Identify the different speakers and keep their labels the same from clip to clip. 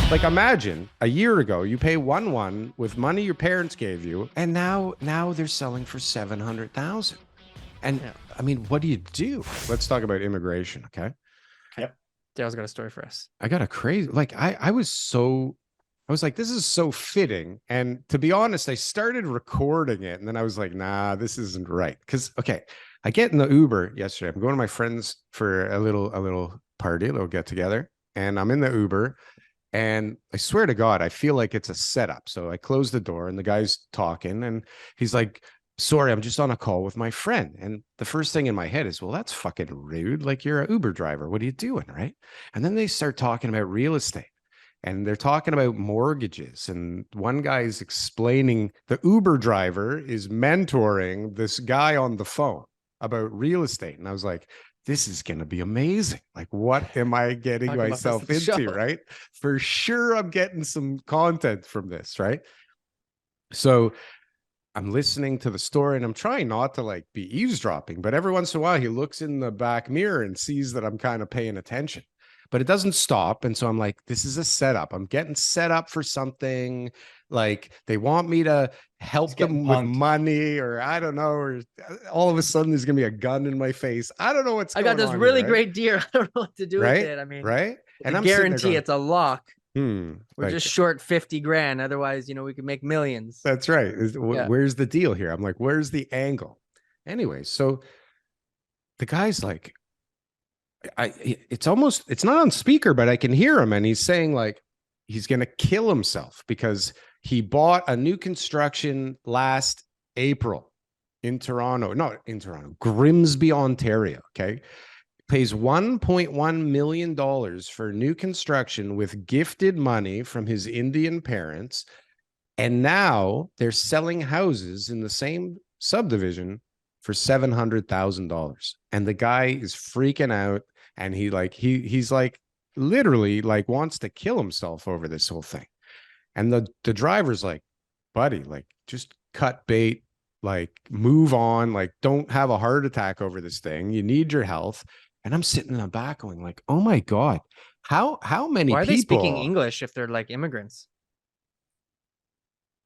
Speaker 1: Like imagine a year ago you pay 1-1 with money your parents gave you, and now they're selling for 700,000. And
Speaker 2: Yeah.
Speaker 1: I mean, what do you do? Let's talk about immigration, okay?
Speaker 2: Yep. Dale's got a story for us.
Speaker 1: I got a crazy like I was like, this is so fitting. And to be honest, I started recording it and then I was like, nah, this isn't right. Because okay, I get in the Uber yesterday. I'm going to my friends for a little party, a little get together, and I'm in the Uber. And I swear to God, I feel like it's a setup. So I close the door and the guy's talking and he's like, sorry, I'm just on a call with my friend. And the first thing in my head is, well, that's fucking rude. Like you're an Uber driver. What are you doing? Right. And then they start talking about real estate and they're talking about mortgages. And one guy's explaining the Uber driver is mentoring this guy on the phone about real estate. And I was like, this is going to be amazing. Like, what am I getting myself into? Right. For sure, I'm getting some content from this. Right. So I'm listening to the story and I'm trying not to like be eavesdropping, but every once in a while he looks in the back mirror and sees that I'm kind of paying attention, but it doesn't stop. And so I'm like, this is a setup. I'm getting set up for something. Like they want me to help them with money, or I don't know, or all of a sudden there's gonna be a gun in my face. I don't know what's going on.
Speaker 2: I got this really great deal. I don't know what to do with it. I mean,
Speaker 1: right?
Speaker 2: And I guarantee it's a lock. We're
Speaker 1: like,
Speaker 2: just short 50 grand. Otherwise, we could make millions.
Speaker 1: That's right. Where's the deal here? I'm like, where's the angle? Anyway, so the guy's like, it's not on speaker, but I can hear him. And he's saying like, he's going to kill himself because he bought a new construction last April in Toronto, not in Toronto, Grimsby, Ontario. Okay. Pays $1.1 million for new construction with gifted money from his Indian parents. And now they're selling houses in the same subdivision for $700,000. And the guy is freaking out. And he's like literally like wants to kill himself over this whole thing. And the driver's like, buddy, like just cut bait, like move on, like don't have a heart attack over this thing. You need your health. And I'm sitting in the back going like, oh my God, how many people?
Speaker 2: Why are they speaking English if they're like immigrants?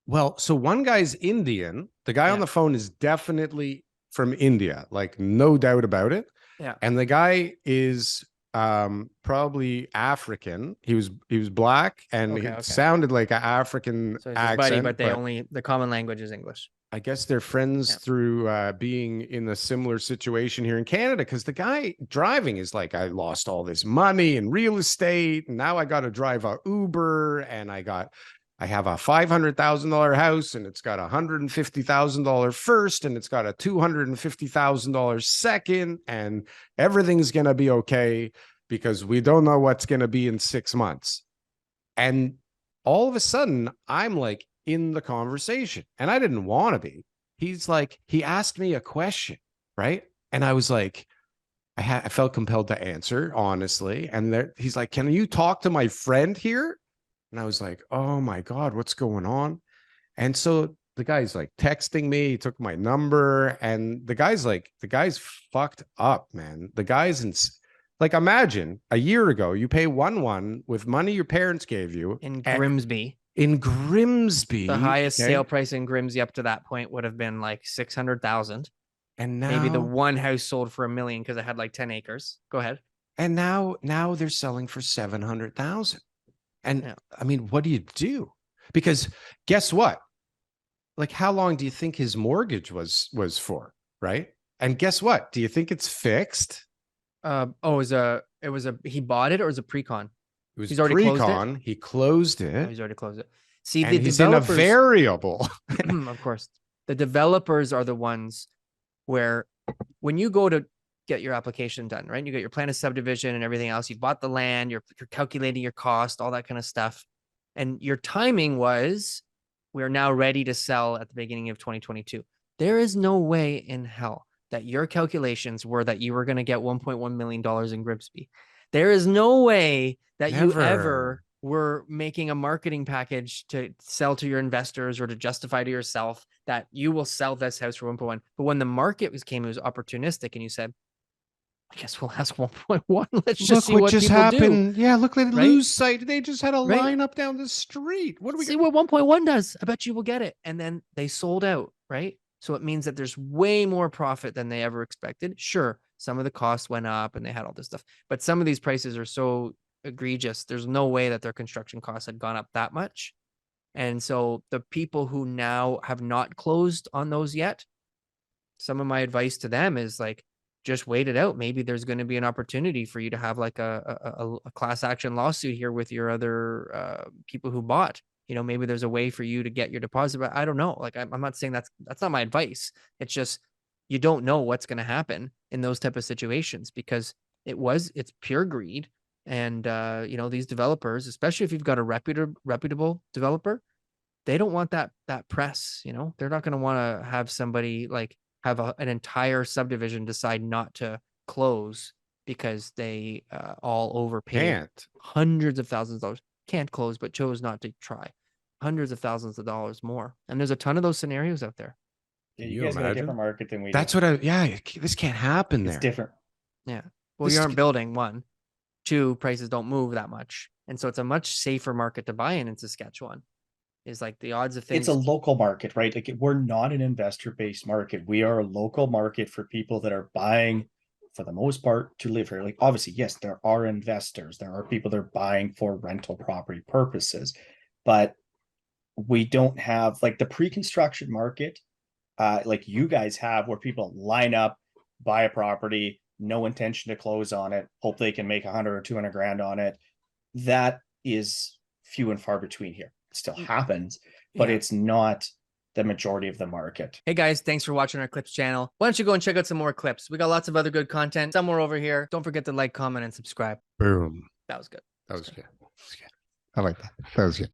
Speaker 1: Well, so one guy's Indian. The guy on the phone is definitely from India, like no doubt about it.
Speaker 2: Yeah.
Speaker 1: And the guy is probably African. He was black and he sounded like an African accent.
Speaker 2: Buddy, but the common language is English.
Speaker 1: I guess they're friends through being in a similar situation here in Canada, because the guy driving is like, I lost all this money in real estate and now I got to drive a Uber, and I have a $500,000 house and it's got a $150,000 first and it's got a $250,000 second, and everything's going to be okay because we don't know what's going to be in 6 months. And all of a sudden I'm like in the conversation and I didn't want to be. He's like, he asked me a question, right? And I was like, I felt compelled to answer honestly. And he's like, can you talk to my friend here? And I was like, oh my God, what's going on? And so the guy's like texting me, he took my number, and the guy's fucked up, man. The guy's like, imagine a year ago, you pay 1-1 with money your parents gave you.
Speaker 2: In Grimsby.
Speaker 1: The
Speaker 2: highest sale price in Grimsby up to that point would have been like 600,000. And now maybe the one house sold for $1 million because it had like 10 acres. Go ahead.
Speaker 1: And now they're selling for 700,000. And I mean, what do you do? Because guess what? Like, how long do you think his mortgage was for? Right. And guess what? Do you think it's fixed?
Speaker 2: He bought it, or was it pre-con?
Speaker 1: It was pre-con. He closed it.
Speaker 2: Oh, he's already closed it. See,
Speaker 1: and he's in a variable.
Speaker 2: Of course. The developers are the ones where when you go to get your application done, right? You get your plan of subdivision and everything else. You bought the land, you're calculating your cost, all that kind of stuff. And your timing was, we're now ready to sell at the beginning of 2022. There is no way in hell that your calculations were that you were going to get $1.1 million in Grimsby. There is no way that you ever were making a marketing package to sell to your investors or to justify to yourself that you will sell this house for 1.1. But when the market came, it was opportunistic. And you said, I guess we'll ask 1.1. Let's just
Speaker 1: Look
Speaker 2: see
Speaker 1: what
Speaker 2: what
Speaker 1: just
Speaker 2: people do.
Speaker 1: happened. Yeah, look, they
Speaker 2: right?
Speaker 1: lose sight. They just had a
Speaker 2: Right.
Speaker 1: line up down the street. What do we
Speaker 2: See what 1.1 does? I bet you will get it. And then they sold out, right? So it means that there's way more profit than they ever expected. Sure, some of the costs went up and they had all this stuff, but some of these prices are so egregious. There's no way that their construction costs had gone up that much. And so the people who now have not closed on those yet, some of my advice to them is like, just wait it out. Maybe there's going to be an opportunity for you to have like a class action lawsuit here with your other people who bought. You know, maybe there's a way for you to get your deposit, but I don't know. Like, I'm not saying that's not my advice. It's just, you don't know what's going to happen in those type of situations because it's pure greed. And, you know, these developers, especially if you've got a reputable developer, they don't want that press, you know, they're not going to want to have somebody like have an entire subdivision decide not to close because they all overpaid
Speaker 1: can't?
Speaker 2: hundreds of thousands of dollars, can't close, but chose not to try hundreds of thousands of dollars more. And there's a ton of those scenarios out there.
Speaker 3: Yeah,
Speaker 1: Can
Speaker 3: you
Speaker 1: you
Speaker 3: guys got a
Speaker 1: imagine?
Speaker 3: different market than we
Speaker 1: That's
Speaker 3: do.
Speaker 1: what this can't happen
Speaker 3: It's
Speaker 1: there.
Speaker 3: different.
Speaker 2: Yeah. Well,
Speaker 1: This
Speaker 2: you
Speaker 1: is-
Speaker 2: aren't building, one. Two, prices don't move that much. And so it's a much safer market to buy in Saskatchewan. Is like the odds of things.
Speaker 3: It's a local market, right? Like we're not an investor-based market. We are a local market for people that are buying, for the most part, to live here. Like obviously, yes, there are investors. There are people that are buying for rental property purposes, but we don't have like the pre-construction market, like you guys have, where people line up, buy a property, no intention to close on it, hope they can make 100 or 200 grand on it. That is few and far between here. It still happens, but
Speaker 2: Yeah.
Speaker 3: it's not the majority of the market.
Speaker 2: Hey guys, thanks for watching our clips channel. Why don't you go and check out some more clips? We got lots of other good content somewhere over here. Don't forget to like, comment, and subscribe.
Speaker 1: Boom.
Speaker 2: That was good.
Speaker 1: That was good. I like that. That was good.